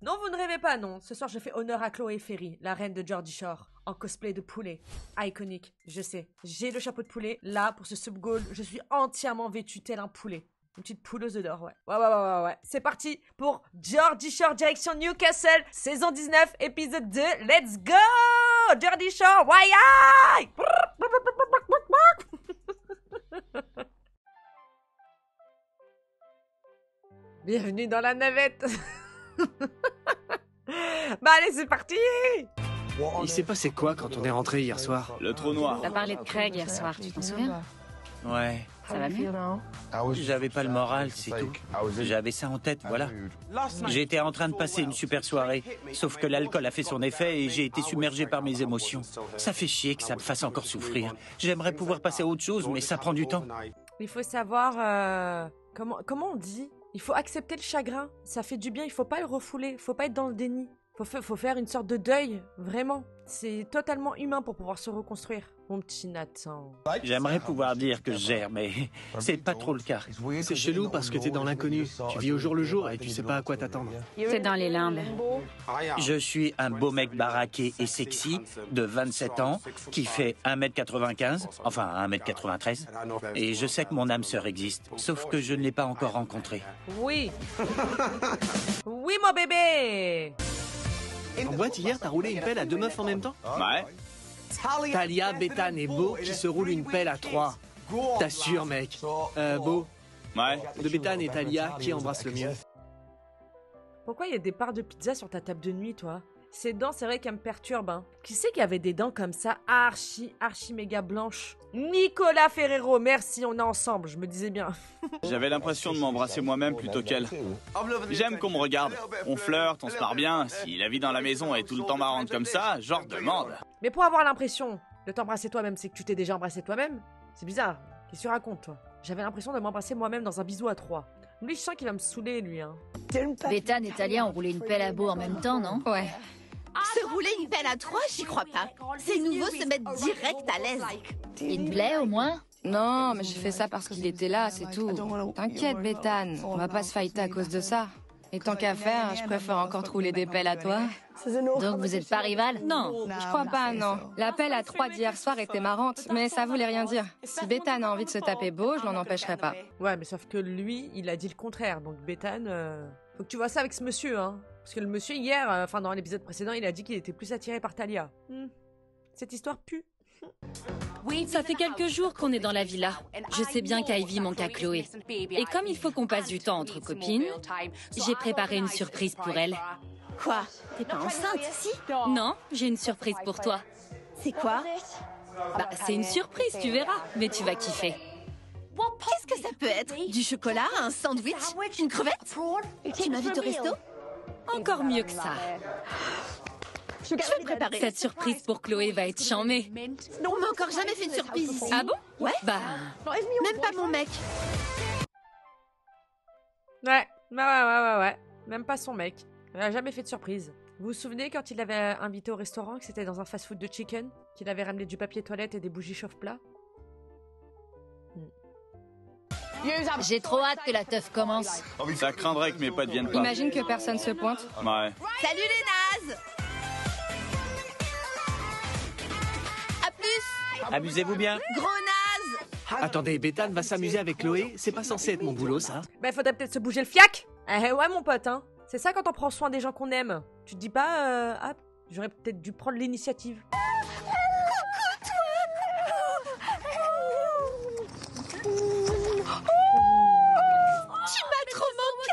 Non, vous ne rêvez pas, non. Ce soir, je fais honneur à Chloé Ferry, la reine de Geordie Shore, en cosplay de poulet. Iconique, je sais. J'ai le chapeau de poulet. Là, pour ce sub-goal, je suis entièrement vêtue tel un poulet. Une petite pouleuse de d'or, ouais. Ouais. C'est parti pour Geordie Shore, direction Newcastle, saison 19, épisode 2. Let's go! Geordie Shore, why? Bienvenue dans la navette. Bah allez, c'est parti! Il s'est passé quoi quand on est rentré hier soir? Le trou noir. T'as parlé de Craig hier soir, tu t'en souviens? Ouais. Ça va mieux? J'avais pas le moral, c'est tout. J'avais ça en tête, voilà. J'étais en train de passer une super soirée, sauf que l'alcool a fait son effet et j'ai été submergé par mes émotions. Ça fait chier que ça me fasse encore souffrir. J'aimerais pouvoir passer à autre chose, mais ça prend du temps. Il faut savoir... comment on dit? Il faut accepter le chagrin. Ça fait du bien, il faut pas le refouler. Faut pas être dans le déni. Faut faire une sorte de deuil, vraiment. C'est totalement humain pour pouvoir se reconstruire. Mon petit Nathan. J'aimerais pouvoir dire que je gère, mais c'est pas trop le cas. C'est chelou parce que t'es dans l'inconnu. Tu vis au jour le jour et tu sais pas à quoi t'attendre. C'est dans les limbes. Je suis un beau mec baraqué et sexy de 27 ans qui fait 1m95, enfin 1m93. Et je sais que mon âme sœur existe, sauf que je ne l'ai pas encore rencontrée. Oui. Oui, mon bébé. En boîte, hier, t'as roulé une pelle à deux meufs en même temps? Ouais. Talia, Bethane et Beau qui se roulent une pelle à trois. T'assures, mec. Beau, Ouais. de Bethane et Talia, qui embrasse le mieux? Pourquoi il y a des parts de pizza sur ta table de nuit, toi? Ces dents, c'est vrai qu'elles me perturbent, hein. Qui c'est qui avait des dents comme ça, archi méga blanches? Nicolas Ferrero, merci, on est ensemble, je me disais bien. J'avais l'impression de m'embrasser moi-même plutôt qu'elle. J'aime qu'on me regarde. On flirte, on se marre bien. Si la vie dans la maison est tout le temps marrante comme ça, genre demande. Mais pour avoir l'impression de t'embrasser toi-même, c'est que tu t'es déjà embrassé toi-même? C'est bizarre. Qu'est-ce que tu racontes, toi? J'avais l'impression de m'embrasser moi-même dans un bisou à trois. Lui, je sens qu'il va me saouler, lui, hein. Bethane et Talia ont roulé une pelle à Beau en même temps, non? Ouais. Se rouler une pelle à trois, j'y crois pas. C'est nouveau se mettre direct à l'aise. Il te plaît, au moins? Non, mais j'ai fait ça parce qu'il était là, c'est tout. T'inquiète, Bethane, on va pas se fighter à cause de ça. Et tant qu'à faire, je préfère encore te rouler des pelles à toi. Donc vous êtes pas rival? Non, je crois pas, non. La pelle à trois d'hier soir était marrante, mais ça voulait rien dire. Si Bethane a envie de se taper Beau, je l'en empêcherai pas. Ouais, mais sauf que lui, il a dit le contraire. Donc, Bethane, faut que tu vois ça avec ce monsieur, hein. Parce que le monsieur, hier, enfin, dans l'épisode précédent, il a dit qu'il était plus attiré par Talia. Cette histoire pue. Ça fait quelques jours qu'on est dans la villa. Je sais bien qu'Ivy manque à Chloé. Et comme il faut qu'on passe du temps entre copines, j'ai préparé une surprise pour elle. Quoi? T'es pas enceinte, si? Non, j'ai une surprise pour toi. C'est quoi? Bah, c'est une surprise, tu verras, mais tu vas kiffer. Qu'est-ce que ça peut être? Du chocolat? Un sandwich? Une crevette? Tu m'invites au resto? Encore mieux que ça. Je vais le préparer. Cette surprise pour Chloé va être charmée. On m'a encore jamais fait une surprise ici. Ah bon? Ouais. Bah, Même pas mon mec. Ouais. Même pas son mec. Il a jamais fait de surprise. Vous vous souvenez quand il l'avait invité au restaurant, que c'était dans un fast-food de chicken, qu'il avait ramené du papier toilette et des bougies chauffe-plat? J'ai trop hâte que la teuf commence. Ça craindrait que mes potes viennent pas. Imagine que personne se pointe. Ouais. Salut les nazes! À plus! Amusez-vous bien. Gros naze! Attendez, Bethane va s'amuser avec Chloé? C'est pas censé être mon boulot, ça? Bah, faudrait peut-être se bouger le fiac. Eh ouais, mon pote, hein. C'est ça quand on prend soin des gens qu'on aime. Tu te dis pas, ah, j'aurais peut-être dû prendre l'initiative. Tu m'as trop manqué!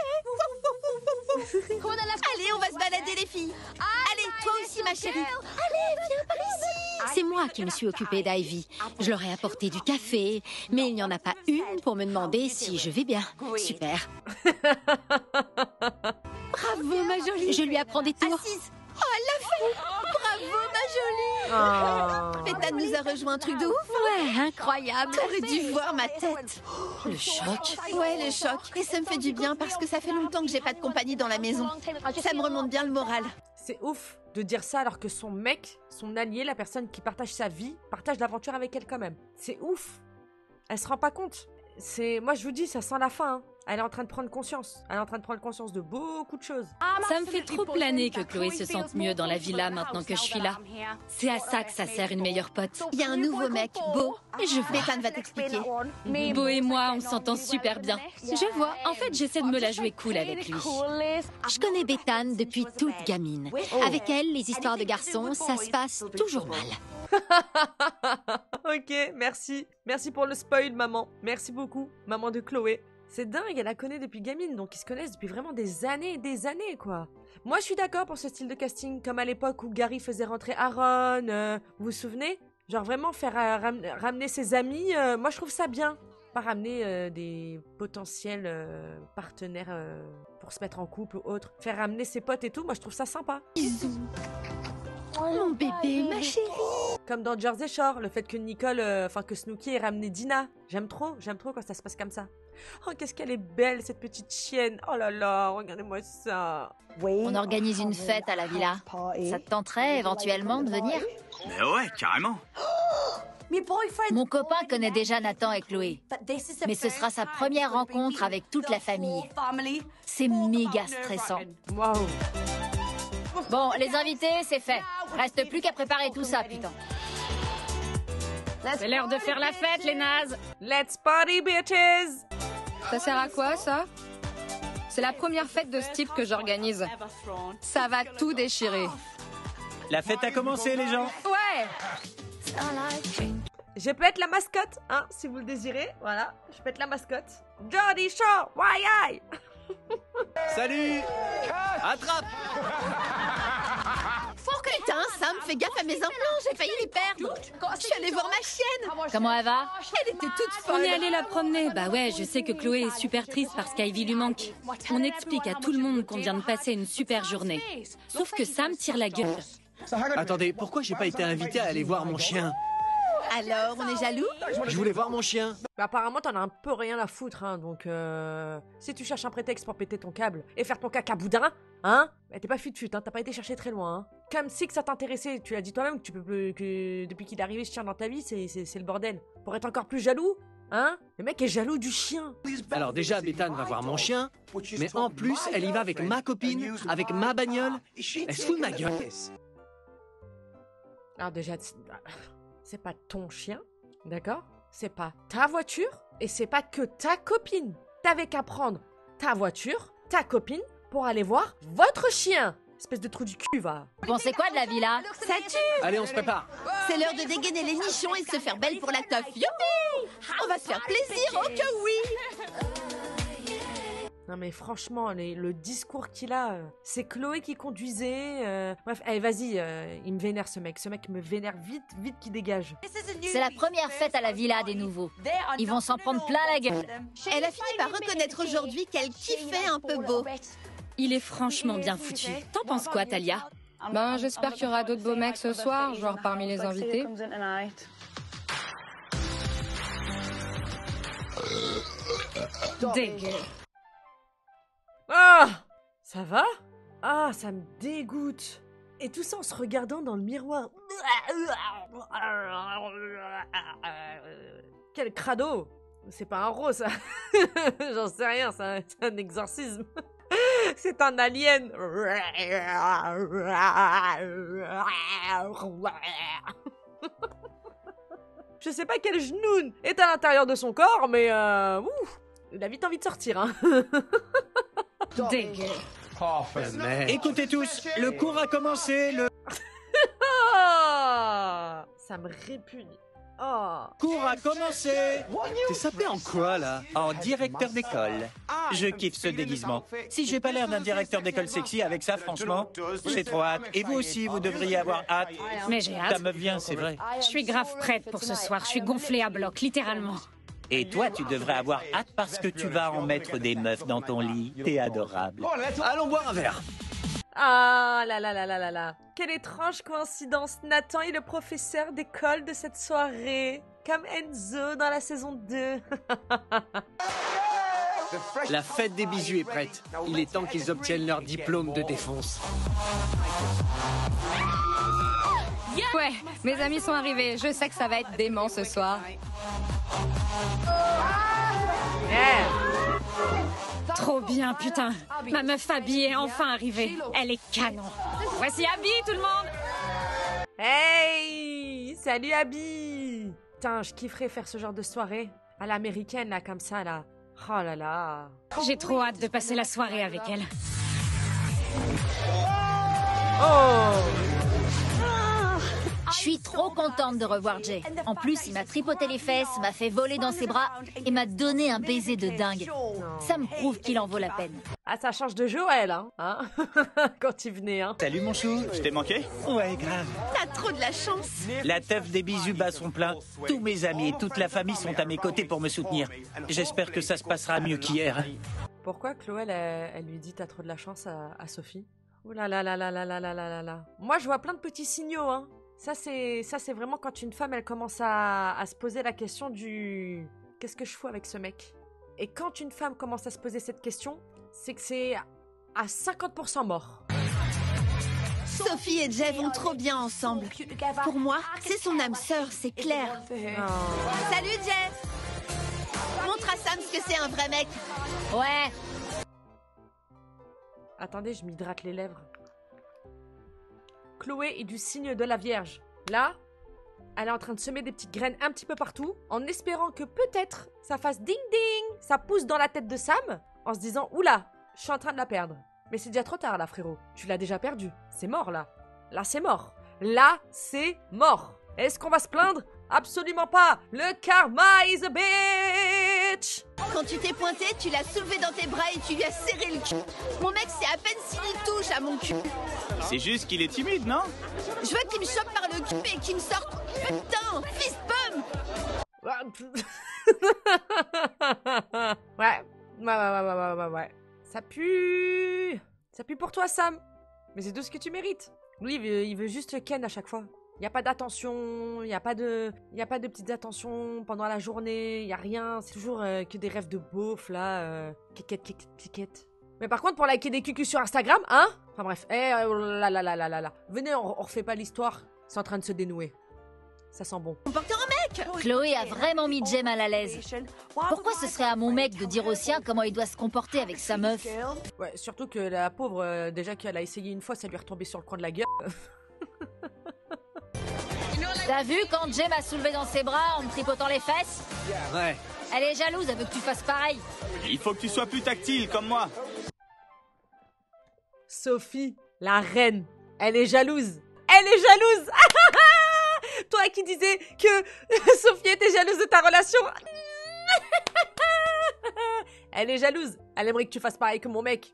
Allez, on va se balader les filles. Allez, toi aussi ma chérie. Allez, viens par ici. C'est moi qui me suis occupée d'Ivy. Je leur ai apporté du café, mais il n'y en a pas une pour me demander si je vais bien. Super. Bravo ma jolie. Je lui apprends des tours. Assise. Oh, elle l'a fait. Bravo ma jolie. Bethane nous a rejoint, un truc de ouf. Ouais, incroyable. T'aurais dû voir ma tête. Le choc. Ouais, le choc. Et ça me fait du bien parce que ça fait longtemps que j'ai pas de compagnie dans la maison. Ça me remonte bien le moral. C'est ouf de dire ça alors que son mec, son allié, la personne qui partage sa vie, partage l'aventure avec elle quand même. C'est ouf. Elle se rend pas compte. Moi je vous dis, ça sent la fin. Hein. Elle est en train de prendre conscience. Elle est en train de prendre conscience de beaucoup de choses. Ça me fait trop planer que Chloé se sente mieux dans la villa maintenant que je suis là. C'est à ça que ça sert une meilleure pote. Il y a un nouveau mec, Beau. Je vois. Bethan va t'expliquer. Beau et moi, on s'entend super bien. Je vois. En fait, j'essaie de me la jouer cool avec lui. Je connais Bethan depuis toute gamine. Avec elle, les histoires de garçons, ça se passe toujours mal. Ok, merci. Merci pour le spoil, maman. Merci beaucoup, maman de Chloé. C'est dingue, elle la connaît depuis gamine, donc ils se connaissent depuis vraiment des années, quoi. Moi, je suis d'accord pour ce style de casting, comme à l'époque où Gary faisait rentrer Aaron, vous vous souvenez? Genre vraiment faire ramener ses amis, moi je trouve ça bien. Pas ramener des potentiels partenaires pour se mettre en couple ou autre. Faire ramener ses potes et tout, moi je trouve ça sympa. Bisous. Mon bébé, ma chérie. Comme dans Jersey Shore, le fait que que Snooki ait ramené Dina. J'aime trop quand ça se passe comme ça. Oh, qu'est-ce qu'elle est belle, cette petite chienne. Oh là là, regardez-moi ça. On organise une fête à la villa. Ça te tenterait éventuellement de venir? Mais ouais, carrément. Mon copain connaît déjà Nathan et Chloé. Mais ce sera sa première rencontre avec toute la famille. C'est méga stressant. Waouh. Bon, les invités, c'est fait. Reste plus qu'à préparer tout ça, putain. C'est l'heure de faire la fête, les nazes. Let's party, bitches. Ça sert à quoi, ça? C'est la première fête de ce type que j'organise. Ça va tout déchirer. La fête a commencé, les gens. Ouais! Je peux être la mascotte, hein, si vous le désirez. Voilà, je peux être la mascotte. Jersey Shore, why I? Salut! Attrape! Putain, Sam, fais gaffe à mes implants, j'ai failli les perdre. Je suis allée voir ma chienne. Comment elle va? Elle était toute On folle. est allé la promener. Bah ouais, je sais que Chloé est super triste parce qu'Ivy lui manque. On explique à tout le monde qu'on vient de passer une super journée. Sauf que Sam tire la gueule. Attendez, pourquoi j'ai pas été invité à aller voir mon chien? Alors, on est jaloux? Je voulais voir mon chien. Bah, apparemment, t'en as un peu rien à foutre, hein, donc si tu cherches un prétexte pour péter ton câble et faire ton caca boudin, hein, bah, t'es pas fut-fut, hein, t'as pas été chercher très loin, hein. Comme si que ça t'intéressait, tu l'as dit toi-même que tu peux que depuis qu'il est arrivé ce chien dans ta vie, c'est le bordel. Pour être encore plus jaloux, hein, le mec est jaloux du chien. Alors déjà, Bethan va voir mon chien, mais en plus, elle y va avec ma copine, avec ma bagnole. Elle se fout de ma gueule. Alors déjà, c'est pas ton chien, d'accord? C'est pas ta voiture et c'est pas que ta copine. T'avais qu'à prendre ta voiture, ta copine, pour aller voir votre chien. Espèce de trou du cul, va. Vous pensez quoi de la villa? Ça tue. Allez, on se prépare. C'est l'heure de dégainer les nichons et de se faire belle pour la teuf. Youpi! On va se faire plaisir, oh que oui! Non mais franchement, le discours qu'il a, c'est Chloé qui conduisait. Bref, allez, vas-y, il me vénère ce mec. Ce mec me vénère vite qu'il dégage. C'est la première fête à la villa des nouveaux. Ils vont s'en prendre plein la gueule. Elle a fini par reconnaître aujourd'hui qu'elle kiffait un peu Beau. Il est franchement bien foutu. T'en penses quoi, Talia? Ben, j'espère qu'il y aura d'autres beaux mecs ce soir, genre parmi les invités. Dégueu. Ah! Ça va? Ah, ça me dégoûte. Et tout ça en se regardant dans le miroir. Quel crado! C'est pas un rose, ça. J'en sais rien, c'est un exorcisme. C'est un alien. Je sais pas quel genoune est à l'intérieur de son corps, mais il a vite envie de sortir, hein. Dégueu. Écoutez tous, le cours a commencé, le Ça me répugne. Oh. cours a commencé. T'es sapé en quoi, là? En directeur d'école. Je kiffe ce déguisement. Si j'ai pas l'air d'un directeur d'école sexy avec ça, franchement, j'ai trop hâte. Et vous aussi, vous devriez avoir hâte. Mais j'ai Ta hâte. meuf vient, c'est vrai. Je suis grave prête pour ce soir. Je suis gonflée à bloc, littéralement. Et toi, tu devrais avoir hâte parce que tu vas en mettre des meufs dans ton lit. T'es adorable. Allons boire un verre. Ah là là là là là là. Quelle étrange coïncidence. Nathan est le professeur d'école de cette soirée. Comme Enzo dans la saison 2. La fête des bisous est prête. Il est temps qu'ils obtiennent leur diplôme de défonce. Ouais, mes amis sont arrivés. Je sais que ça va être dément ce soir. Yeah. Trop bien, putain. Ma meuf Abby est enfin arrivée. Elle est canon. Voici Abby, tout le monde. Hey! Salut Abby! Putain, je kifferais faire ce genre de soirée. À l'américaine, là, comme ça, là. Oh là là. J'ai trop hâte de passer la soirée avec elle. Oh! Je suis trop contente de revoir Jay. En plus, il m'a tripoté les fesses, m'a fait voler dans ses bras et m'a donné un baiser de dingue. Ça me prouve qu'il en vaut la peine. Ah, ça change de Joël, hein, quand il venait, hein. Salut mon chou, je t'ai manqué? Ouais, grave. T'as trop de la chance. La teuf des bisous bas sont pleins. Tous mes amis et toute la famille sont à mes côtés pour me soutenir. J'espère que ça se passera mieux qu'hier. Pourquoi Chloé, elle lui dit t'as trop de la chance à Sophie? Ouh là là là là là là là là là là. Moi, je vois plein de petits signaux, hein. Ça, c'est vraiment quand une femme, elle commence à se poser la question du... Qu'est-ce que je fous avec ce mec? Et quand une femme commence à se poser cette question, c'est que c'est à 50% mort. Sophie et Jay vont trop bien ensemble. Pour moi, c'est son âme sœur, c'est clair. Oh. Salut Jay! Montre à Sam ce que c'est un vrai mec. Ouais. Attendez, je m'hydrate les lèvres. Chloé est du signe de la Vierge. Là, elle est en train de semer des petites graines un petit peu partout, en espérant que peut-être ça fasse ding-ding, ça pousse dans la tête de Sam, en se disant « Oula, je suis en train de la perdre. » Mais c'est déjà trop tard là, frérot. Tu l'as déjà perdu. C'est mort, là. Là, c'est mort. Là, c'est mort. Est-ce qu'on va se plaindre? Absolument pas. Le karma is a bitch. Quand tu t'es pointé, tu l'as soulevé dans tes bras et tu lui as serré le cul. Mon mec, c'est à peine s'il y touche à mon cul. C'est juste qu'il est timide, non? Je veux qu'il me chope par le cul et qu'il me sorte. Putain, fist bum. Ouais. Ça pue. Ça pue pour toi, Sam. Mais c'est tout ce que tu mérites. Lui, il veut juste Ken à chaque fois. Il n'y a pas d'attention, il n'y a pas de petites attentions pendant la journée, il n'y a rien. C'est toujours que des rêves de beauf, là. Kékette. Mais par contre, pour liker des cucus sur Instagram, hein? Enfin bref, là. Venez, on refait pas l'histoire. C'est en train de se dénouer. Ça sent bon. Comporte un mec. Chloé a vraiment mis Jay mal à l'aise. Pourquoi ce serait à mon mec de dire au sien comment il doit se comporter avec sa meuf? Ouais, surtout que la pauvre, déjà qu'elle a essayé une fois, ça lui est retombé sur le coin de la gueule. T'as vu quand Jay m'a soulevé dans ses bras en me tripotant les fesses? Ouais. Elle est jalouse, elle veut que tu fasses pareil. Il faut que tu sois plus tactile, comme moi. Sophie, la reine, elle est jalouse. Elle est jalouse. Toi qui disais que Sophie était jalouse de ta relation. Elle est jalouse. Elle aimerait que tu fasses pareil que mon mec.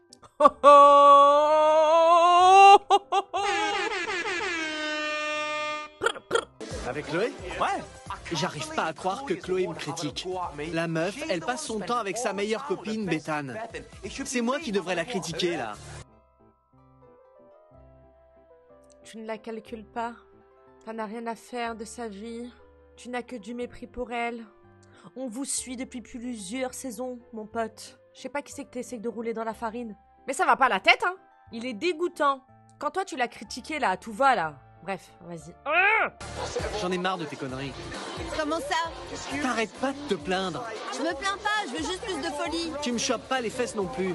Avec Chloé? Ouais. J'arrive pas à croire que Chloé me critique. La meuf, elle passe son temps avec sa meilleure copine, Bethane. C'est moi qui devrais la critiquer, là. Tu ne la calcules pas. T'en as rien à faire de sa vie. Tu n'as que du mépris pour elle. On vous suit depuis plusieurs saisons, mon pote. Je sais pas qui c'est que t'essayes de rouler dans la farine. Mais ça va pas la tête, hein. Il est dégoûtant. Quand toi, tu l'as critiqué, là, à tout va, là. Bref, vas-y. J'en ai marre de tes conneries. Comment ça? T'arrêtes pas de te plaindre. Je me plains pas, je veux juste plus de folie. Tu me chopes pas les fesses non plus.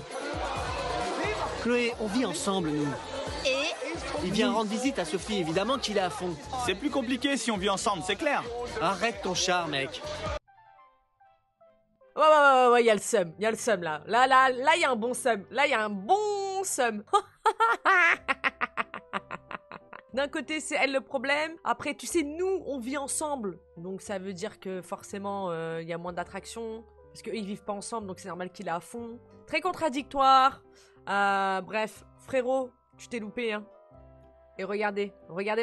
Chloé, on vit ensemble, nous. Et? Il vient rendre visite à Sophie, évidemment qu'il est à fond. C'est plus compliqué si on vit ensemble, c'est clair. Arrête ton char, mec. Ouais, il y a le seum, là. Là, il y a un bon seum. Là, il y a un bon seum. D'un côté, c'est elle le problème. Après, tu sais, nous, on vit ensemble. Donc, ça veut dire que forcément, il y a moins d'attraction. Parce qu'eux, ils vivent pas ensemble, donc c'est normal qu'il est à fond. Très contradictoire. Bref, frérot, tu t'es loupé, hein. Et regardez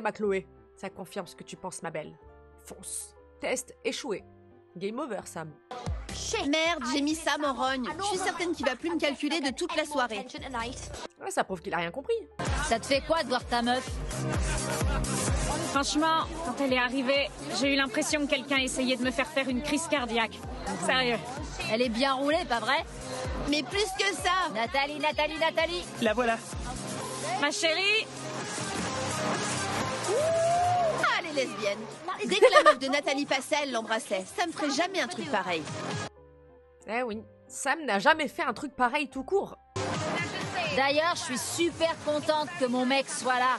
ma Chloé. Ça confirme ce que tu penses, ma belle. Fonce. Test échoué. Game over, Sam. Merde, j'ai mis Sam en rogne. Je suis certaine qu'il va plus me calculer de toute la soirée. Ouais, ça prouve qu'il a rien compris. Ça te fait quoi de voir ta meuf? Franchement, quand elle est arrivée, j'ai eu l'impression que quelqu'un essayait de me faire une crise cardiaque. Sérieux. Elle est bien roulée, pas vrai? Mais plus que ça. Nathalie. La voilà. Ma chérie. Ah, les lesbiennes. Dès que la meuf de Nathalie passait, elle l'embrassait. Ça me ferait jamais un truc pareil. Eh oui, Sam n'a jamais fait un truc pareil tout court. D'ailleurs, je suis super contente que mon mec soit là.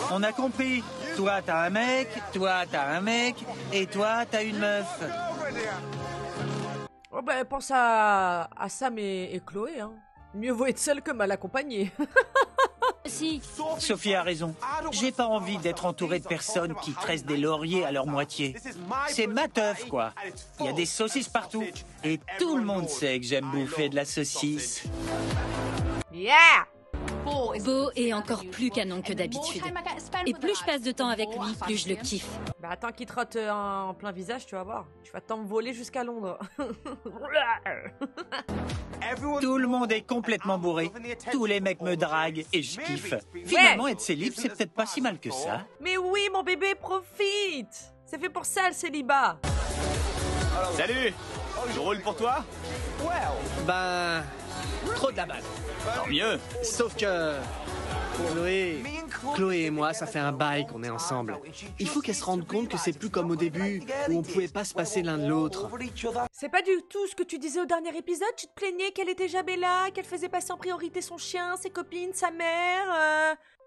On a compris. Toi, t'as un mec, toi, t'as un mec, et toi, t'as une meuf. Oh bah, pense à Sam et Chloé, hein. Mieux vaut être seule que mal accompagnée. Si. Sophie a raison. J'ai pas envie d'être entouré de personnes qui tressent des lauriers à leur moitié. C'est ma teuf, quoi. Il y a des saucisses partout. Et tout le monde sait que j'aime bouffer de la saucisse. Yeah! Beau est encore plus canon que d'habitude. Et plus je passe de temps avec lui, plus je le kiffe. Bah attends qu'il te rote en plein visage, tu vas voir. Tu vas t'envoler jusqu'à Londres. Tout le monde est complètement bourré. Tous les mecs me draguent et je kiffe. Finalement, être célib, c'est peut-être pas si mal que ça. Mais oui, mon bébé, profite! C'est fait pour ça, le célibat. Salut! Je roule pour toi? Ben... trop de la balle. Tant mieux. Sauf que... Chloé et moi, ça fait un bail qu'on est ensemble. Il faut qu'elle se rende compte que c'est plus comme au début, où on pouvait pas se passer l'un de l'autre. C'est pas du tout ce que tu disais au dernier épisode. Tu te plaignais qu'elle était jamais là, qu'elle faisait passer en priorité son chien, ses copines, sa mère.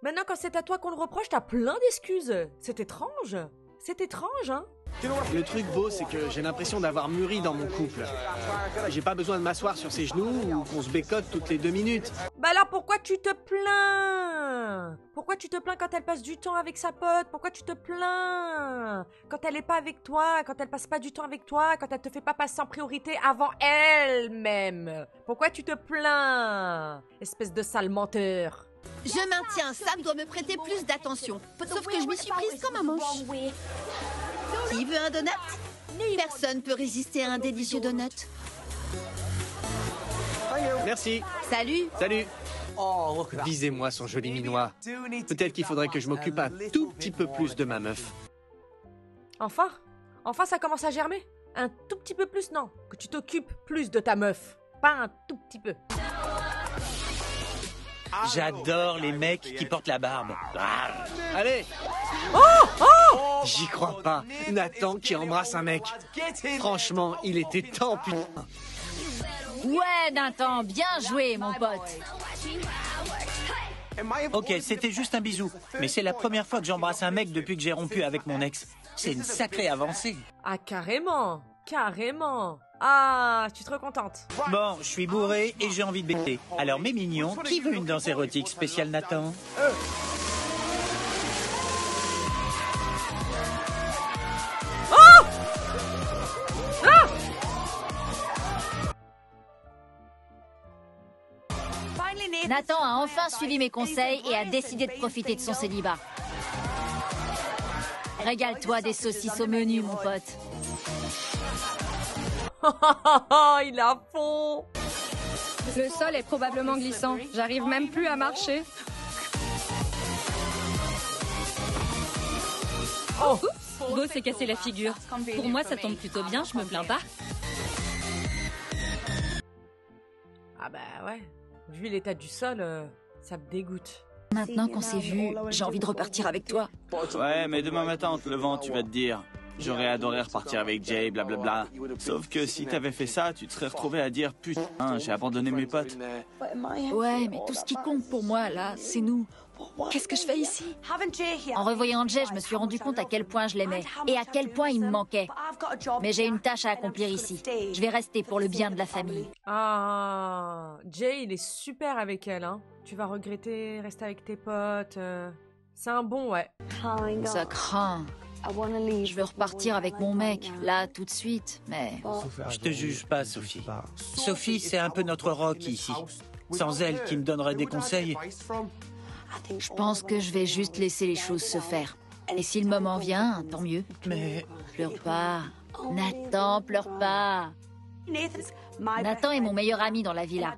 Maintenant, quand c'est à toi qu'on le reproche, t'as plein d'excuses. C'est étrange. C'est étrange, hein? Le truc beau, c'est que j'ai l'impression d'avoir mûri dans mon couple. J'ai pas besoin de m'asseoir sur ses genoux ou qu'on se bécote toutes les 2 minutes. Bah alors pourquoi tu te plains? Pourquoi tu te plains quand elle passe du temps avec sa pote? Pourquoi tu te plains quand elle est pas avec toi, quand elle passe pas du temps avec toi, quand elle te fait pas passer en priorité avant elle-même? Pourquoi tu te plains? Espèce de sale menteur. Je maintiens, Sam doit me prêter plus d'attention. Sauf que je m'y suis prise comme un manche. Qui veut un donut? Personne peut résister à un délicieux donut. Merci. Salut. Salut. Visez-moi son joli minois. Peut-être qu'il faudrait que je m'occupe un tout petit peu plus de ma meuf. Enfin? Enfin ça commence à germer? Un tout petit peu plus, non. Que tu t'occupes plus de ta meuf. Pas un tout petit peu. J'adore les mecs qui portent la barbe. Allez. J'y crois pas. Nathan qui embrasse un mec. Franchement, il était temps, putain. Ouais, Nathan, bien joué, mon pote. Ok, c'était juste un bisou. Mais c'est la première fois que j'embrasse un mec depuis que j'ai rompu avec mon ex. C'est une sacrée avancée. Ah, carrément. Carrément. Ah, je suis trop contente. Bon, je suis bourré et j'ai envie de bêter. Alors, mes mignons, qui veut une danse érotique spéciale Nathan? Nathan a enfin suivi mes conseils et a décidé de profiter de son célibat. Régale-toi des saucisses au menu, mon pote. Il est à fond. Le sol est probablement glissant. J'arrive même plus à marcher. Oh. Beau s'est cassé la figure. Pour moi, ça tombe plutôt bien, je me plains pas. Ah bah ouais. Vu l'état du sol, ça me dégoûte. Maintenant qu'on s'est vu, j'ai envie de repartir avec toi. Ouais, mais demain matin, en te levant, tu vas te dire... J'aurais adoré repartir avec Jay, blablabla. Sauf que si t'avais fait ça, tu te serais retrouvé à dire « Putain, j'ai abandonné mes potes. » Ouais, mais tout ce qui compte pour moi, là, c'est nous. Qu'est-ce que je fais ici? En revoyant Jay, je me suis rendu compte à quel point je l'aimais et à quel point il me manquait. Mais j'ai une tâche à accomplir ici. Je vais rester pour le bien de la famille. Ah, Jay, il est super avec elle, hein. Tu vas regretter rester avec tes potes. C'est un bon, ouais. Ça craint. Je veux repartir avec mon mec, là, tout de suite, mais... Je te juge pas, Sophie. Sophie, c'est un peu notre rock ici. Sans elle, qui me donnerait des conseils. Je pense que je vais juste laisser les choses se faire. Et si le moment vient, tant mieux. Mais... Pleure pas. Nathan, pleure pas. Nathan est mon meilleur ami dans la villa.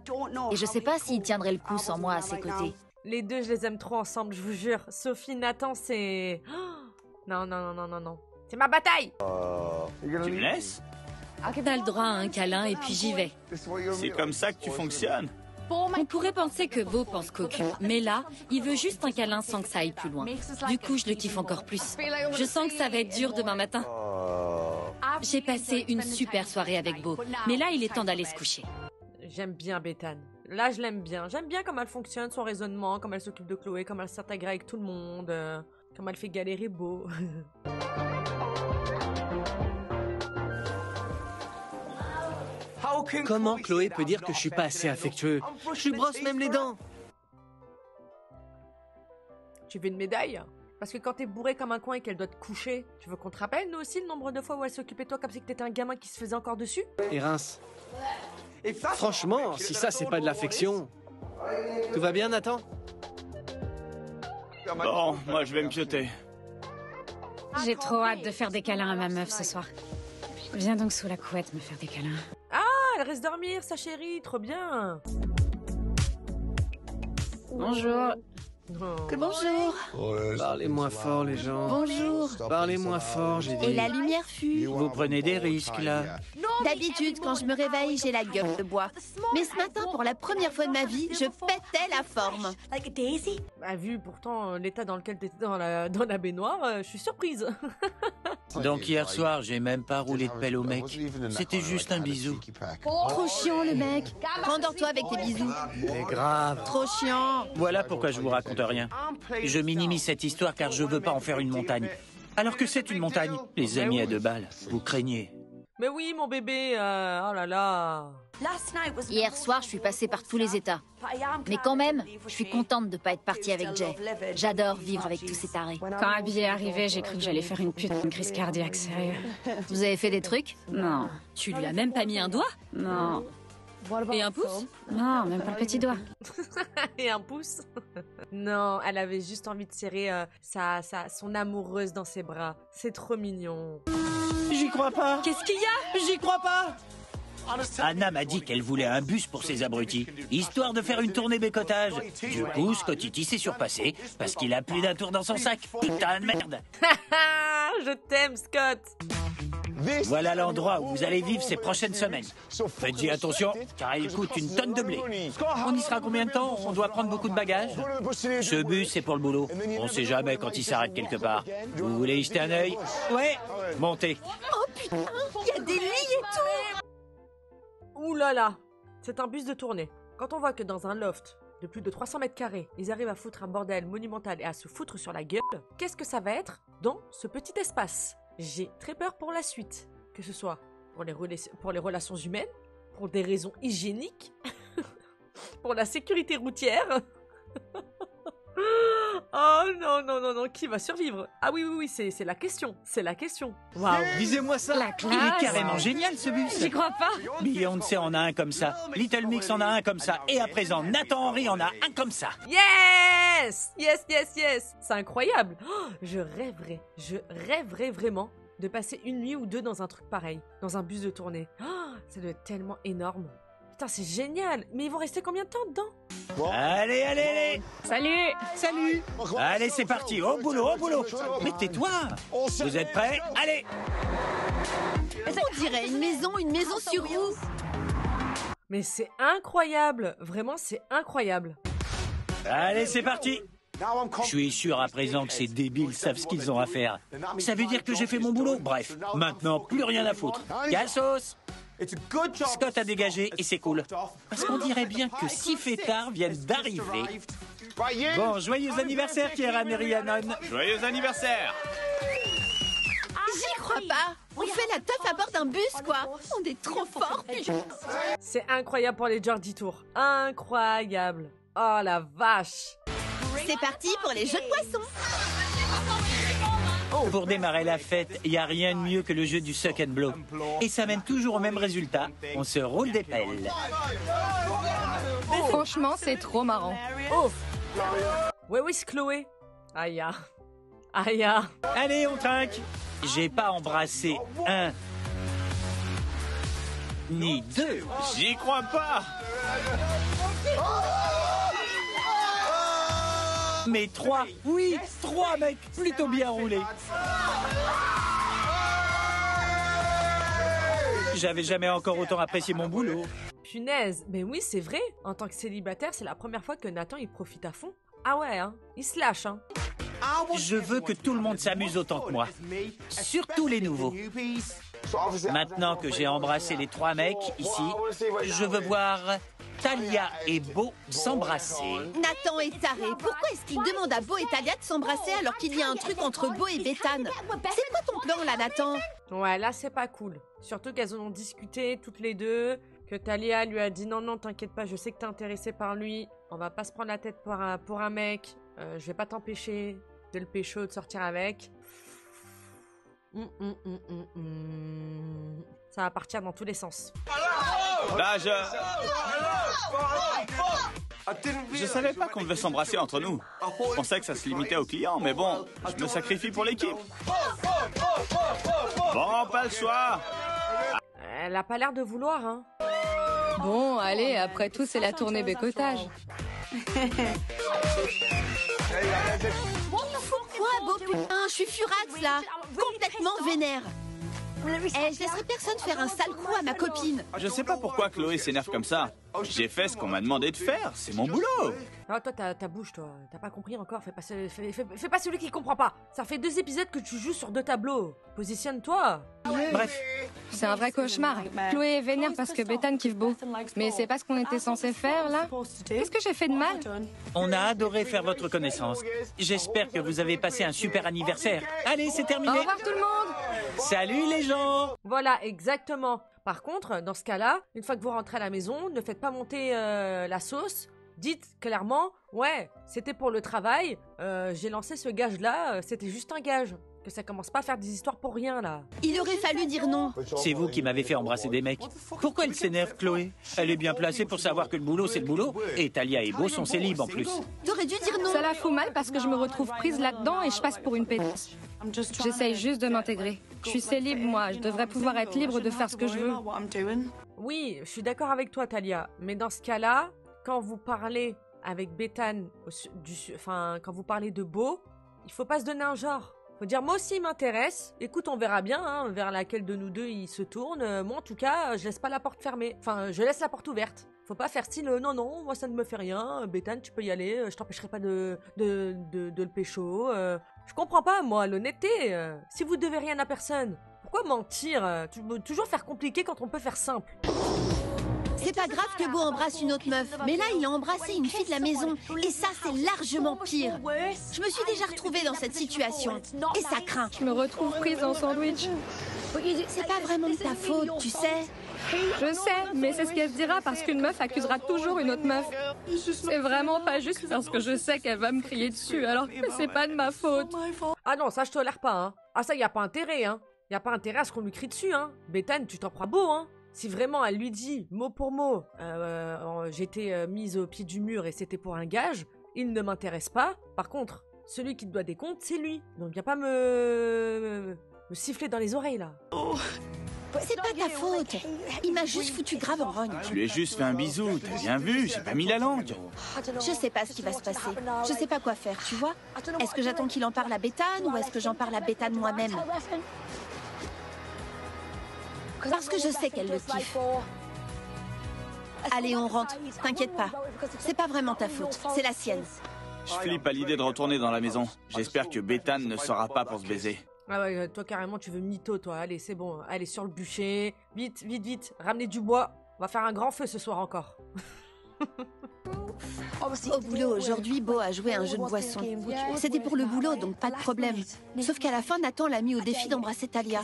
Et je sais pas s'il tiendrait le coup sans moi à ses côtés. Les deux, je les aime trop ensemble, je vous jure. Sophie, Nathan, c'est... Non, non, non, non, non, non. C'est ma bataille. Tu me laisses? T'as le droit à un câlin et puis j'y vais. C'est comme ça que tu fonctionnes? On pourrait penser que Beau pense cocu, mais là, il veut juste un câlin sans que ça aille plus loin. Du coup, je le kiffe encore plus. Je sens que ça va être dur demain matin. J'ai passé une super soirée avec Beau, mais là il est temps d'aller se coucher. J'aime bien Bethany. Là, je l'aime bien. J'aime bien comment elle fonctionne, son raisonnement, comment elle s'occupe de Chloé, comment elle s'intègre avec tout le monde, comment elle fait galérer Beau. Comment Chloé peut dire que je suis pas assez affectueux? Je lui brosse même les dents. Tu veux une médaille? Parce que quand t'es bourré comme un coin et qu'elle doit te coucher, tu veux qu'on te rappelle, nous aussi, le nombre de fois où elle s'occupait de toi comme si t'étais un gamin qui se faisait encore dessus? Et rince. Franchement, si ça c'est pas de l'affection. Tout va bien, Nathan? Bon, moi je vais me pioter. J'ai trop hâte de faire des câlins à ma meuf ce soir. Viens donc sous la couette me faire des câlins. Ah, elle reste dormir, sa chérie, trop bien. Bonjour. Oh. Bonjour. Parlez moins fort, les gens. Bonjour. Parlez moins fort, j'ai Et dit. la lumière fut. Vous prenez des risques, là. D'habitude, quand je me réveille, j'ai la gueule de bois. Mais ce matin, pour la première fois de ma vie, je pétais la forme. Bah, vu pourtant l'état dans lequel t'étais dans la baignoire, je suis surprise. Donc hier soir, j'ai même pas roulé de pelle au mec. C'était juste un bisou. Trop chiant, le mec. Rendors-toi avec tes bisous. C'est grave. Trop chiant. Voilà pourquoi je vous raconte rien. Je minimise cette histoire car je veux pas en faire une montagne. Alors que c'est une montagne. Les amis à 2 balles, vous craignez. Mais oui, mon bébé, oh là là. Hier soir, je suis passée par tous les états. Mais quand même, je suis contente de pas être partie avec Jay. J'adore vivre avec tous ces tarés. Quand Abby est arrivé, j'ai cru que j'allais faire une putain de crise cardiaque, sérieux. Vous avez fait des trucs? Non. Tu lui as même pas mis un doigt? Non. Et un pouce? Non, même pas le petit doigt. Et un pouce. Non, elle avait juste envie de serrer son amoureuse dans ses bras. C'est trop mignon. J'y crois pas. Qu'est-ce qu'il y a? J'y crois pas. Anna m'a dit qu'elle voulait un bus pour ses abrutis, histoire de faire une tournée bécotage. Du coup, Scottity s'est surpassé parce qu'il a plus d'un tour dans son sac. Putain de merde. Je t'aime, Scott. Voilà l'endroit où vous allez vivre ces prochaines semaines. Faites-y attention, car il coûte une tonne de blé. On y sera combien de temps? On doit prendre beaucoup de bagages. Ce bus, c'est pour le boulot. On sait jamais quand il s'arrête quelque part. Vous voulez y jeter un œil? Ouais. Montez. Oh putain, il y a des lits et tout. Ouh là là, c'est un bus de tournée. Quand on voit que dans un loft de plus de 300 mètres carrés, ils arrivent à foutre un bordel monumental et à se foutre sur la gueule, qu'est-ce que ça va être dans ce petit espace? J'ai très peur pour la suite, que ce soit pour les relations humaines, pour des raisons hygiéniques, pour la sécurité routière. Oh non, non, non, non, qui va survivre? Ah oui, oui, oui, c'est la question, c'est la question. Waouh. Disez-moi ça. La Il est classe. carrément génial ce bus. J'y crois pas. Beyoncé en a un comme ça, Little Mix en a un comme ça, et à présent Nathan Henry en a un comme ça. Yes! Yes, yes, yes! C'est incroyable! Oh, je rêverais vraiment de passer une nuit ou 2 dans un truc pareil, dans un bus de tournée. Oh, ça doit être tellement énorme. Putain, c'est génial! Mais ils vont rester combien de temps dedans? Allez, allez, allez. Salut. Salut. Allez, c'est parti, au boulot, au boulot. Mais tais-toi. Vous êtes prêts? Allez. On dirait une maison sur roue. Mais c'est incroyable! Vraiment, c'est incroyable! Allez, c'est parti. Je suis sûr à présent que ces débiles savent ce qu'ils ont à faire. Ça veut dire que j'ai fait mon boulot. Bref, maintenant, plus rien à foutre. Cassos. Scott a dégagé et c'est cool. Parce qu'on dirait bien que 6 fêtards viennent d'arriver. Bon, joyeux anniversaire, Kieran et Rhiannon. Joyeux anniversaire! J'y crois pas. On fait la teuf à bord d'un bus, quoi. On est trop forts, putain. C'est incroyable pour les Geordie Tours. Incroyable! Oh la vache! C'est parti pour les jeux de poissons. Pour démarrer la fête, il n'y a rien de mieux que le jeu du suck and blow. Et ça mène toujours au même résultat. On se roule des pelles. Franchement, c'est trop marrant. Oh! Ouais, oui, c'est Chloé. Aïe, ah. Aïe, ah. Allez, on trinque. J'ai pas embrassé un, ni 2. J'y crois pas! Mais 3, oui, 3 mecs, plutôt bien roulés. J'avais jamais encore autant apprécié mon boulot. Punaise, mais oui, c'est vrai. En tant que célibataire, c'est la première fois que Nathan, il profite à fond. Ah ouais, hein. Il se lâche, hein. Je veux que tout le monde s'amuse autant que moi. Surtout les nouveaux. Maintenant que j'ai embrassé les 3 mecs ici, je veux voir Talia et Beau s'embrasser. Nathan est taré. Pourquoi est-ce qu'il demande à Beau et Talia de s'embrasser alors qu'il y a un truc entre Beau et Bethany? C'est quoi ton plan là, Nathan? Ouais, là c'est pas cool. Surtout qu'elles en ont discuté toutes les deux, que Talia lui a dit non, t'inquiète pas, je sais que t'es intéressée par lui, on va pas se prendre la tête pour un mec, je vais pas t'empêcher de le pécho, de sortir avec. Ça va partir dans tous les sens. Là, je savais pas qu'on devait s'embrasser entre nous. Je pensais que ça se limitait aux clients, mais bon, je me sacrifie pour l'équipe. Bon, pas le choix. Elle a pas l'air de vouloir, hein. Bon, allez, après tout, c'est la tournée bécotage. Quoi, Beau putain, je suis furax là, complètement vénère. Je laisserai personne faire un sale coup à ma copine. Je sais pas pourquoi Chloé s'énerve comme ça. J'ai fait ce qu'on m'a demandé de faire, c'est mon boulot. Ah, toi, ta bouche, toi. T'as pas compris encore. Fais pas celui qui comprend pas. Ça fait 2 épisodes que tu joues sur 2 tableaux. Positionne-toi. Bref. C'est un vrai cauchemar. Chloé est vénère parce que Bethany kiffe Beau. Mais c'est pas ce qu'on était censé faire, là. Qu'est-ce que j'ai fait de mal? On a adoré faire votre connaissance. J'espère que vous avez passé un super anniversaire. Allez, c'est terminé. Au revoir tout le monde. Salut les gens. Voilà, exactement. Par contre, dans ce cas-là, une fois que vous rentrez à la maison, ne faites pas monter la sauce. Dites clairement, ouais, c'était pour le travail, j'ai lancé ce gage-là, c'était juste un gage. Que ça commence pas à faire des histoires pour rien, là. Il aurait fallu dire non. C'est vous qui m'avez fait embrasser des mecs. Pourquoi elle s'énerve, Chloé? Elle est bien placée pour savoir que le boulot, c'est le boulot. Et Talia et Beau sont célibes en plus. T'aurais dû dire non. Ça la fout mal parce que je me retrouve prise là-dedans et je passe pour une pétasse. J'essaye juste de m'intégrer. Je suis célib, moi. Je devrais pouvoir être libre de faire ce que je veux. Oui, je suis d'accord avec toi, Talia. Mais dans ce cas-là, quand vous parlez avec Bethany, quand vous parlez de Beau, il faut pas se donner un genre. Faut dire, moi aussi, il m'intéresse. Écoute, on verra bien hein, vers laquelle de nous deux il se tourne. Moi, en tout cas, je laisse pas la porte fermée. Enfin, je laisse la porte ouverte. Faut pas faire style, non, moi, ça ne me fait rien. Bethany, tu peux y aller. Je t'empêcherai pas de le pécho. Je comprends pas, moi, l'honnêteté. Si vous devez rien à personne, pourquoi mentir? Toujours faire compliqué quand on peut faire simple. C'est pas grave que Beau embrasse une autre meuf, mais là, il a embrassé une fille de la maison. Et ça, c'est largement pire. Je me suis déjà retrouvée dans cette situation. Et ça craint. Je me retrouve prise en sandwich. C'est pas vraiment de ta faute, tu sais. Je sais, mais c'est ce qu'elle se dira parce qu'une meuf accusera toujours une autre meuf. C'est vraiment pas juste parce que je sais qu'elle va me crier dessus alors que c'est pas de ma faute. Ah non, ça je tolère pas, hein. Ah ça, y a pas intérêt, hein. Y a pas intérêt à ce qu'on lui crie dessus, hein. Bethany, tu t'en prends beau, hein. Si vraiment elle lui dit, mot pour mot, j'étais mise au pied du mur et c'était pour un gage, il ne m'intéresse pas. Par contre, celui qui te doit des comptes, c'est lui. Donc viens pas me siffler dans les oreilles, là. C'est pas ta faute. Il m'a juste foutu grave en rogne. Tu lui ai juste fait un bisou, t'as bien vu, j'ai pas mis la langue. Je sais pas ce qui va se passer. Je sais pas quoi faire, tu vois. Est-ce que j'attends qu'il en parle à Bethany ou est-ce que j'en parle à Bethany moi-même? Parce que je sais qu'elle le kiffe. Allez, on rentre. T'inquiète pas. C'est pas vraiment ta faute, c'est la sienne. Je flippe à l'idée de retourner dans la maison. J'espère que Bethany ne saura pas pour se baiser. Ah ouais, toi carrément tu veux mytho, toi. Allez, c'est bon. Allez, sur le bûcher. Vite, vite, vite. Ramenez du bois. On va faire un grand feu ce soir encore. Au boulot, aujourd'hui, Beau a joué à un jeu de boisson. C'était pour le boulot, donc pas de problème. Sauf qu'à la fin, Nathan l'a mis au défi d'embrasser Talia.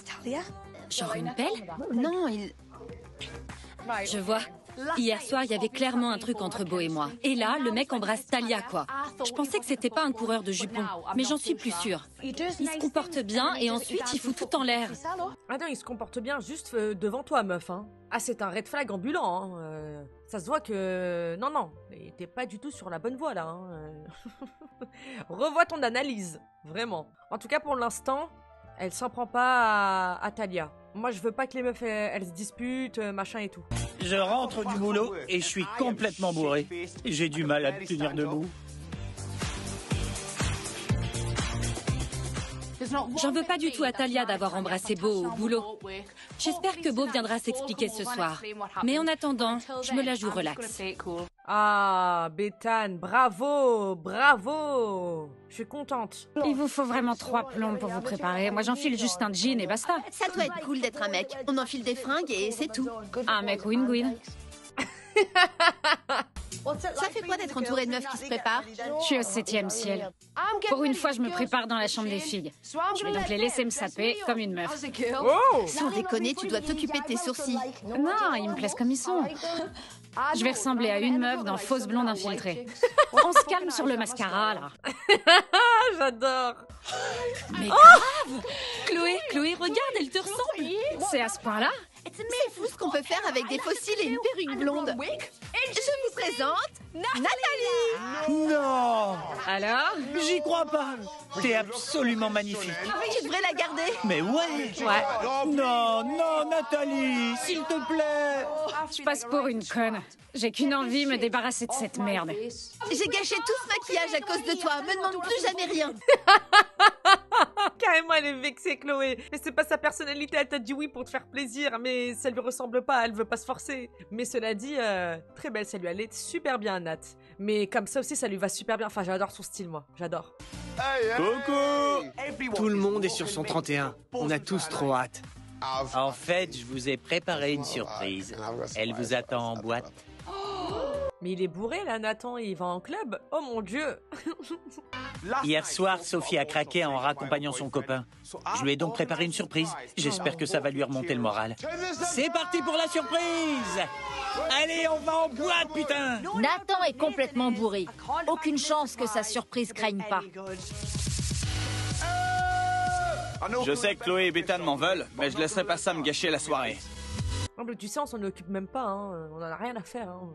Genre une pelle? Non, il... Je vois. Hier soir, il y avait clairement un truc entre Beau et moi. Et là, le mec embrasse Talia, quoi. Je pensais que c'était pas un coureur de jupons, mais j'en suis plus sûre. Il se comporte bien et ensuite il fout tout en l'air. Ah non, il se comporte bien juste devant toi, meuf. Hein. Ah, c'est un red flag ambulant. Hein. Ça se voit que... Non, t'es pas du tout sur la bonne voie, là. Hein. Revois ton analyse, vraiment. En tout cas, pour l'instant, elle s'en prend pas à Talia. Moi, je veux pas que les meufs, elles se disputent, machin et tout. Je rentre du boulot et je suis complètement bourré. J'ai du mal à me tenir debout. J'en veux pas du tout à Talia d'avoir embrassé Beau au boulot. J'espère que Beau viendra s'expliquer ce soir. Mais en attendant, je me la joue relax. Ah, Bethane, bravo, bravo. Je suis contente. Il vous faut vraiment 3 plombs pour vous préparer. Moi, j'enfile juste un jean et basta. Ça doit être cool d'être un mec. On enfile des fringues et c'est tout. Un mec win-win. Ça fait quoi d'être entouré de meufs qui se préparent? Je suis au 7e ciel. Pour une fois, je me prépare dans la chambre des filles. Je vais donc les laisser me saper comme une meuf. Oh! Sans déconner, tu dois t'occuper de tes sourcils. Non, ils me plaisent comme ils sont. Je vais ressembler à une meuf dans Fausse blonde infiltrée. On se calme sur le mascara, là. J'adore. Mais grave! Chloé, regarde, elle te ressemble. C'est à ce point-là? C'est fou ce qu'on peut faire avec des fossiles et une perruque blonde. Je vous présente Nathalie. Non! Alors? J'y crois pas! T'es absolument magnifique! Tu devrais la garder. Mais ouais! Non, non, Nathalie! S'il te plaît! Je passe pour une conne. J'ai qu'une envie, me débarrasser de cette merde. J'ai gâché tout ce maquillage à cause de toi. Me demande plus jamais rien. Carrément, elle est vexée, Chloé. Mais c'est pas sa personnalité, elle t'a dit oui pour te faire plaisir, mais ça lui ressemble pas, elle veut pas se forcer. Mais cela dit, très belle, ça lui allait super bien, Nat. Mais comme ça aussi, ça lui va super bien. Enfin, j'adore son style, moi. J'adore. Coucou! Tout le monde est sur son 31. On a tous trop hâte. En fait, je vous ai préparé une surprise. Elle vous attend en boîte. Mais il est bourré, là, Nathan, il va en club. Oh mon Dieu. Hier soir, Sophie a craqué en raccompagnant son copain. Je lui ai donc préparé une surprise. J'espère que ça va lui remonter le moral. C'est parti pour la surprise! Allez, on va en boîte, putain! Nathan est complètement bourré. Aucune chance que sa surprise craigne pas. Je sais que Chloé et Bethane m'en veulent, mais je laisserai pas ça me gâcher la soirée. Non, mais tu sais, on s'en occupe même pas, hein. On en a rien à faire, hein.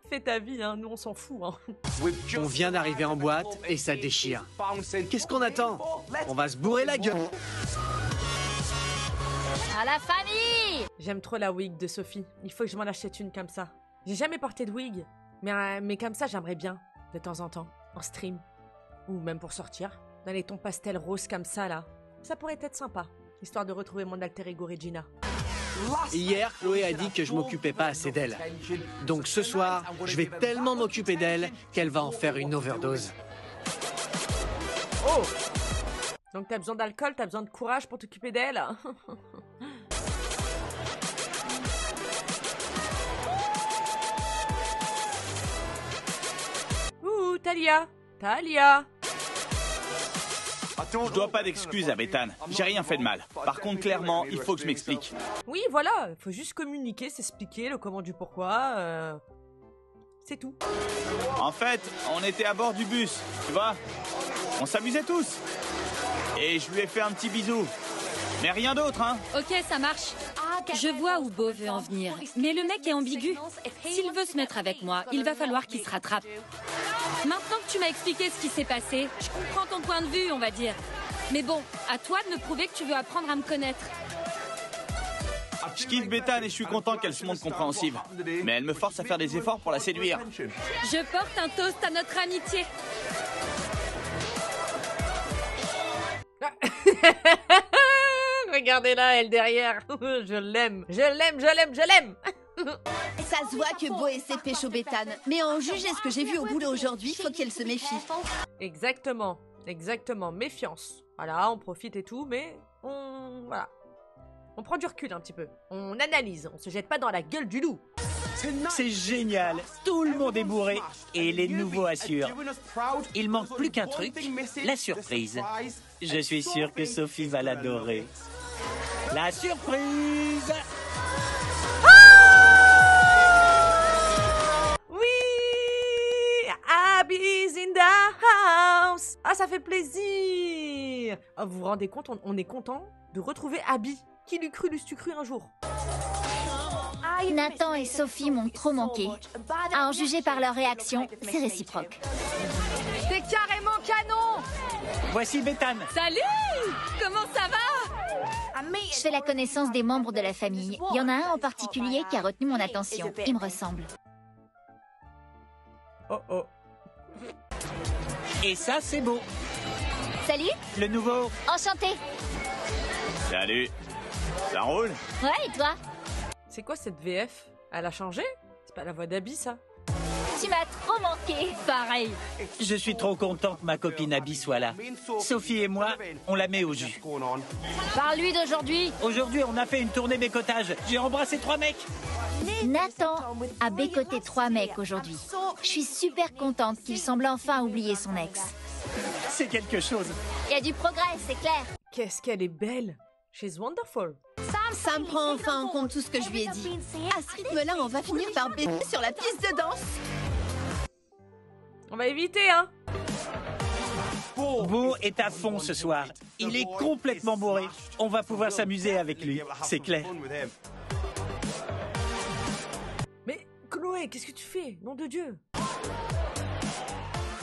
Fais ta vie, hein. Nous, on s'en fout, hein. On vient d'arriver en boîte et ça déchire. Qu'est-ce qu'on attend? On va se bourrer la gueule. À la famille! J'aime trop la wig de Sophie. Il faut que je m'en achète une comme ça. J'ai jamais porté de wig. Mais comme ça, j'aimerais bien, de temps en temps, en stream. Ou même pour sortir. Dans les tons pastel roses comme ça, là. Ça pourrait être sympa. Histoire de retrouver mon alter ego Regina. Hier, Chloé a dit que je m'occupais pas assez d'elle. Donc ce soir, je vais tellement m'occuper d'elle qu'elle va en faire une overdose. Oh! Donc t'as besoin d'alcool, t'as besoin de courage pour t'occuper d'elle. Ouh, Talia! Talia! Je dois pas d'excuses à Bethane. J'ai rien fait de mal. Par contre, clairement, il faut que je m'explique. Oui, voilà. Faut juste communiquer, s'expliquer le comment du pourquoi. C'est tout. En fait, on était à bord du bus, tu vois. On s'amusait tous. Et je lui ai fait un petit bisou. Mais rien d'autre, hein. Ok, ça marche. Je vois où Beau veut en venir. Mais le mec est ambigu. S'il veut se mettre avec moi, il va falloir qu'il se rattrape. Maintenant que tu m'as expliqué ce qui s'est passé, je comprends ton point de vue, on va dire. Mais bon, à toi de me prouver que tu veux apprendre à me connaître. Je kiffe Bethane et je suis content qu'elle se montre compréhensive. Mais elle me force à faire des efforts pour la séduire. Je porte un toast à notre amitié. Regardez-la, elle derrière. Je l'aime, je l'aime, je l'aime, je l'aime. Ça se voit que Beau essaie de pécho Bethane. Mais en juger ce que j'ai vu au boulot aujourd'hui, faut qu'elle se méfie. Exactement, exactement. Méfiance. Voilà, on profite et tout, mais voilà. On prend du recul un petit peu. On analyse, on se jette pas dans la gueule du loup. C'est génial. Tout le monde est bourré. Et les nouveaux assurent. Il manque plus qu'un truc, la surprise. Je suis sûr que Sophie va l'adorer. La surprise! Oui! Abby's in the house! Ah, ça fait plaisir! Ah, vous vous rendez compte, on est content de retrouver Abby. Qui l'eût cru, l'eût-tu cru un jour? Nathan et Sophie m'ont trop manqué. À en juger par leur réaction, c'est réciproque. T'es carrément canon! Voici Bethane. Salut! Comment ça va? Je fais la connaissance des membres de la famille. Il y en a un en particulier qui a retenu mon attention. Il me ressemble. Oh oh. Et ça, c'est beau. Salut. Le nouveau. Enchanté. Salut. Ça roule? Ouais, et toi? C'est quoi cette VF? Elle a changé? C'est pas la voix d'Abby, ça? Tu m'as trop manqué. Pareil. Je suis trop content que ma copine Abby soit là. Sophie et moi, on la met au jus. Parle-lui d'aujourd'hui. Aujourd'hui, on a fait une tournée bécotage. J'ai embrassé 3 mecs. Nathan a bécoté 3 mecs aujourd'hui. Je suis super contente qu'il semble enfin oublier son ex. C'est quelque chose. Il y a du progrès, c'est clair. Qu'est-ce qu'elle est belle! She's wonderful! Sam prend enfin en compte tout ce que je lui ai dit. À ce rythme-là, on va finir par baiser sur la piste de danse. On va éviter, hein! Beau est à fond ce soir. Il est complètement bourré. On va pouvoir s'amuser avec lui, c'est clair. Mais Chloé, qu'est-ce que tu fais? Nom de Dieu!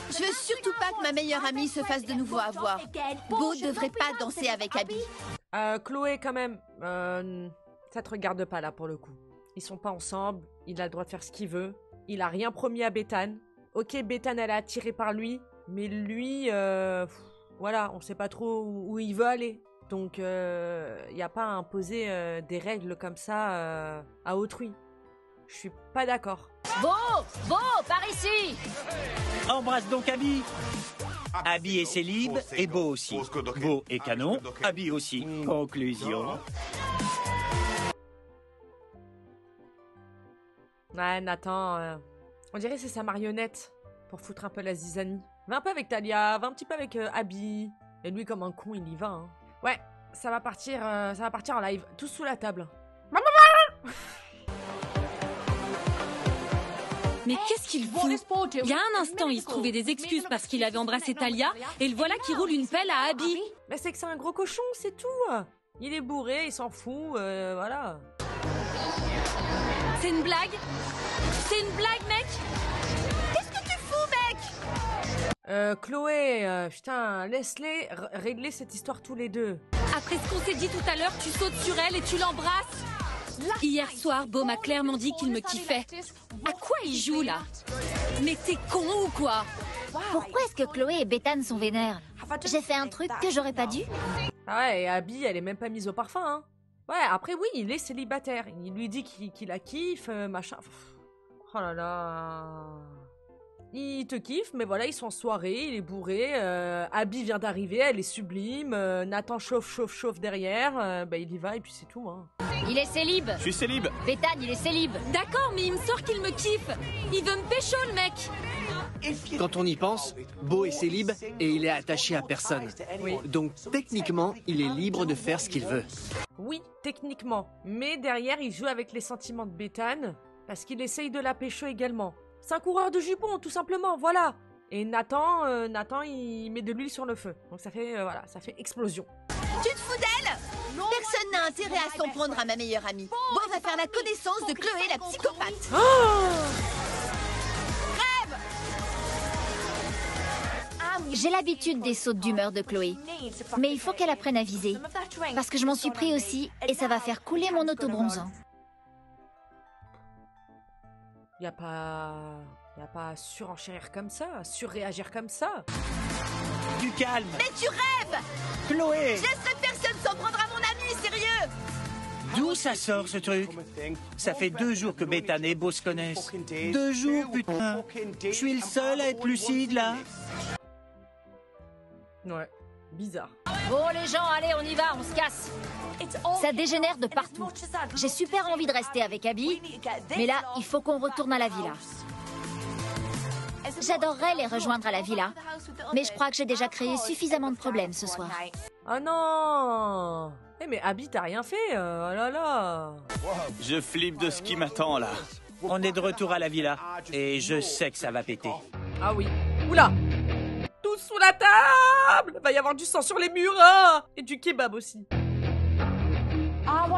Je veux surtout pas que ma meilleure amie se fasse de nouveau avoir. Beau devrait pas danser avec Abby. Chloé, quand même, ça te regarde pas là pour le coup. Ils sont pas ensemble, il a le droit de faire ce qu'il veut. Il a rien promis à Bethane. Ok, Bethane, elle est attirée par lui, mais lui, voilà, on sait pas trop où il veut aller. Donc, y a pas à imposer des règles comme ça à autrui. Je suis pas d'accord. Beau, par ici. Embrasse donc Abby. Abby est célib et Beau aussi. Beau est canon, Abby aussi. Conclusion. Ouais, Nathan, on dirait que c'est sa marionnette pour foutre un peu la zizanie. Va un peu avec Talia, va un petit peu avec Abby. Et lui, comme un con, il y va. Hein. Ouais, ça va partir en live, tous sous la table. Mais qu'est-ce qu'il fout? Il y a un instant, il se trouvait des excuses parce qu'il avait embrassé Talia, et le voilà qui roule une pelle à Abby. Mais c'est que c'est un gros cochon, c'est tout. Il est bourré, il s'en fout, voilà. C'est une blague? C'est une blague, mec? Qu'est-ce que tu fous, mec? Chloé, putain, laisse-les régler cette histoire tous les deux. Après ce qu'on s'est dit tout à l'heure, tu sautes sur elle et tu l'embrasses? Hier soir, Beau m'a clairement dit qu'il me kiffait. À quoi il joue, là? Mais t'es con ou quoi? Pourquoi est-ce que Chloé et Bethane sont vénères? J'ai fait un truc que j'aurais pas dû? Ah ouais, et Abby, elle est même pas mise au parfum, hein. Ouais, après, oui, il est célibataire. Il lui dit qu'il la kiffe, machin. Oh là là... Il te kiffe, mais voilà, ils sont en soirée, il est bourré, Abby vient d'arriver, elle est sublime, Nathan chauffe derrière, bah il y va et puis c'est tout, hein. Il est célib. Je suis célib. Bethane, il est célib. D'accord, mais il me sort qu'il me kiffe. Il veut me pécho, le mec. Quand on y pense, Beau est célib et il est attaché à personne. Oui. Donc techniquement, il est libre de faire ce qu'il veut. Oui, techniquement, mais derrière, il joue avec les sentiments de Bethane, parce qu'il essaye de la pécho également. C'est un coureur de jupons, tout simplement, voilà. Et Nathan, il met de l'huile sur le feu. Donc ça fait, voilà, ça fait explosion. Tu te fous d'elle? Personne n'a intérêt à s'en prendre à ma meilleure amie. Beau va faire la connaissance de Chloé, la psychopathe. J'ai l'habitude des sautes d'humeur de Chloé. Mais il faut qu'elle apprenne à viser. Parce que je m'en suis pris aussi, et ça va faire couler mon autobronzant. Y a pas à surenchérir comme ça, à surréagir comme ça. Du calme. Mais tu rêves! Chloé. Laisse personne s'en prendre à mon ami, sérieux! D'où ça sort ce truc? Ça fait 2 jours que Bethane et Beau se connaissent. 2 jours, putain. Je suis le seul à être lucide, là. Ouais, bizarre. Bon les gens, allez, on y va, on se casse. Ça dégénère de partout. J'ai super envie de rester avec Abby, mais là, il faut qu'on retourne à la villa. J'adorerais les rejoindre à la villa, mais je crois que j'ai déjà créé suffisamment de problèmes ce soir. Ah non! Eh mais Abby, t'as rien fait, oh là là! Je flippe de ce qui m'attend, là. On est de retour à la villa, et je sais que ça va péter. Ah oui. Oula! Tous sous la table! Va y avoir du sang sur les murs, hein! Et du kebab aussi.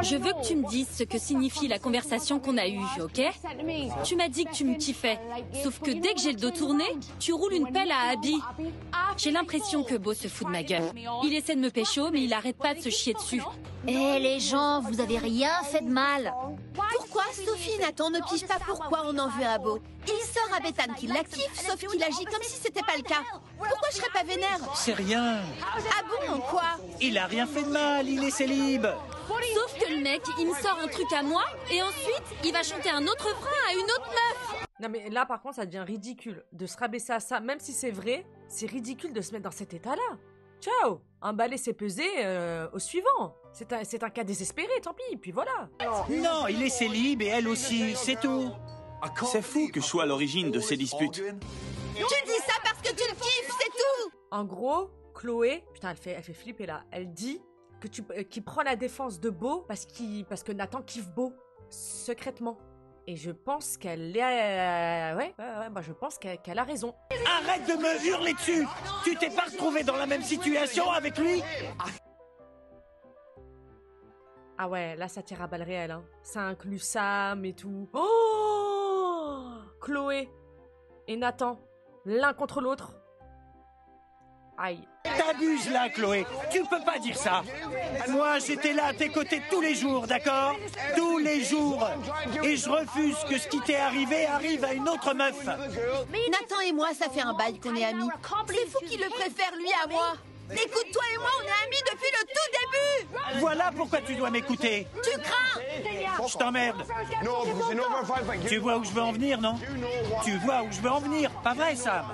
Je veux que tu me dises ce que signifie la conversation qu'on a eue, ok? Tu m'as dit que tu me kiffais. Sauf que dès que j'ai le dos tourné, tu roules une pelle à Abby. J'ai l'impression que Beau se fout de ma gueule. Il essaie de me pécho, mais il arrête pas de se chier dessus. Eh les gens, vous avez rien fait de mal. Pourquoi Sophie et Nathan ne pigent pas pourquoi on en veut à Beau? Il sort à Bethany qui l'active, sauf qu'il agit comme si c'était pas le cas. Pourquoi je serais pas vénère? C'est rien. Ah bon, quoi? Il a rien fait de mal, il est célib. Sauf que le mec, il me sort un truc à moi, et ensuite, il va chanter un autre refrain à une autre meuf. Non mais là par contre ça devient ridicule de se rabaisser à ça, même si c'est vrai, c'est ridicule de se mettre dans cet état-là. Ciao, emballer c'est peser au suivant. C'est un cas désespéré, tant pis, puis voilà. Non, il est célib et elle aussi, c'est tout. C'est fou que je sois à l'origine de ces disputes. Tu dis ça parce que tu le kiffes, c'est tout. En gros, Chloé, putain elle fait flipper là, elle dit que qu'il prend la défense de Beau parce que Nathan kiffe Beau, secrètement. Et je pense qu'elle est... moi je pense qu'elle a raison. Arrête de me hurler dessus. Tu t'es pas retrouvé dans la même situation avec lui? Ah ouais, là ça tire à balles réelles, hein. Ça inclut Sam et tout. Oh, Chloé et Nathan, l'un contre l'autre. Aïe. T'abuses là, Chloé. Tu peux pas dire ça. Moi, j'étais là à tes côtés tous les jours, d'accord? Tous les jours. Et je refuse que ce qui t'est arrivé arrive à une autre meuf. Nathan et moi, ça fait un bail qu'on est amis. C'est fou qu'il le préfère lui à moi. Écoute, toi et moi, on est amis depuis le tout début. Voilà pourquoi tu dois m'écouter. Tu crains? Je t'emmerde. Tu vois où je veux en venir, non? Tu vois où je veux en venir, pas vrai, Sam?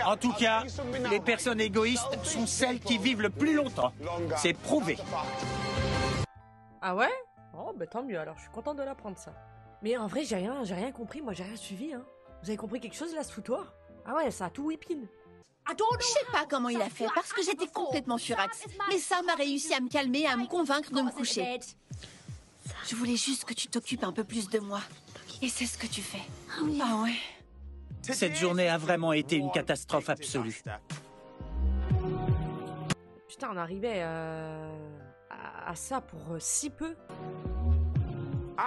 En tout cas, les personnes égoïstes sont celles qui vivent le plus longtemps. C'est prouvé. Ah ouais? Oh, bah tant mieux, alors je suis contente de l'apprendre ça. Mais en vrai, j'ai rien compris, moi j'ai rien suivi, hein. Vous avez compris quelque chose là, ce foutoir? Ah ouais, ça a tout whippine. Je sais pas comment il a fait, parce que j'étais complètement furax. Mais Sam a réussi à me calmer et à me convaincre de me coucher. Je voulais juste que tu t'occupes un peu plus de moi. Et c'est ce que tu fais. Ah ouais. Cette journée a vraiment été une catastrophe absolue. Putain, on arrivait à ça pour si peu.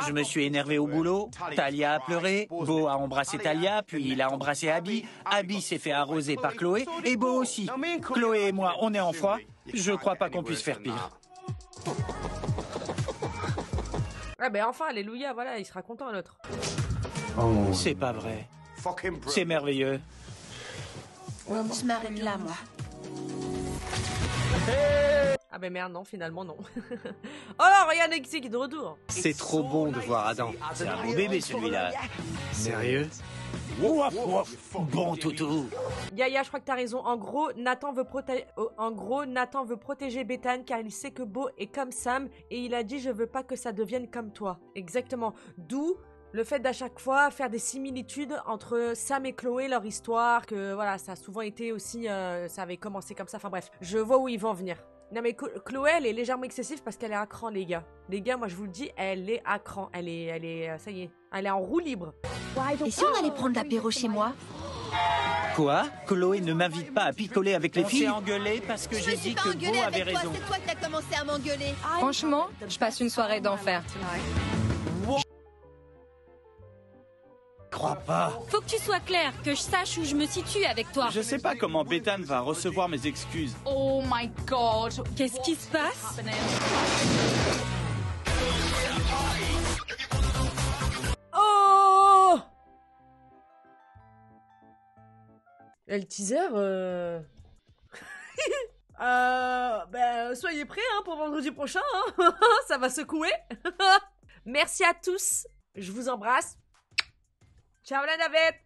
Je me suis énervé au boulot, Talia a pleuré, Beau a embrassé Talia, puis il a embrassé Abby, Abby s'est fait arroser par Chloé, et Beau aussi. Chloé et moi, on est en froid, je crois pas qu'on puisse faire pire. Ah ben enfin, alléluia, voilà, il sera content l'autre. C'est pas vrai. C'est merveilleux. Je m'arrête là, moi. Ah ben merde, non, finalement non. Oh non, regarde Nexi qui est de retour. C'est trop bon de voir Adam. C'est un beau bébé celui-là. Sérieux? Ouaf, ouaf. Bon toutou. Yaya, je crois que t'as raison. En gros, Nathan veut protéger Bethany car il sait que Beau est comme Sam et il a dit je veux pas que ça devienne comme toi. Exactement. D'où le fait d'à chaque fois faire des similitudes entre Sam et Chloé, leur histoire, que voilà, ça a souvent été aussi, ça avait commencé comme ça, enfin bref, je vois où ils vont en venir. Non mais Chloé, elle est légèrement excessive parce qu'elle est à cran, les gars. Les gars, moi je vous le dis, elle est à cran, elle est, ça y est, elle est en roue libre. Et si on allait prendre l'apéro chez moi? Quoi? Chloé ne m'invite pas à picoler avec les filles? On s'est engueulé parce que j'ai dit que Beau avait raison. C'est toi qui as commencé à m'engueuler. Franchement, je passe une soirée d'enfer. Crois pas. Faut que tu sois clair, que je sache où je me situe avec toi. Je sais pas comment Bethany va recevoir mes excuses. Oh my god. Qu'est-ce qui se passe? Oh le teaser, ben, soyez prêts hein, pour vendredi prochain, hein. Ça va secouer. Merci à tous, je vous embrasse. Ciao la navette.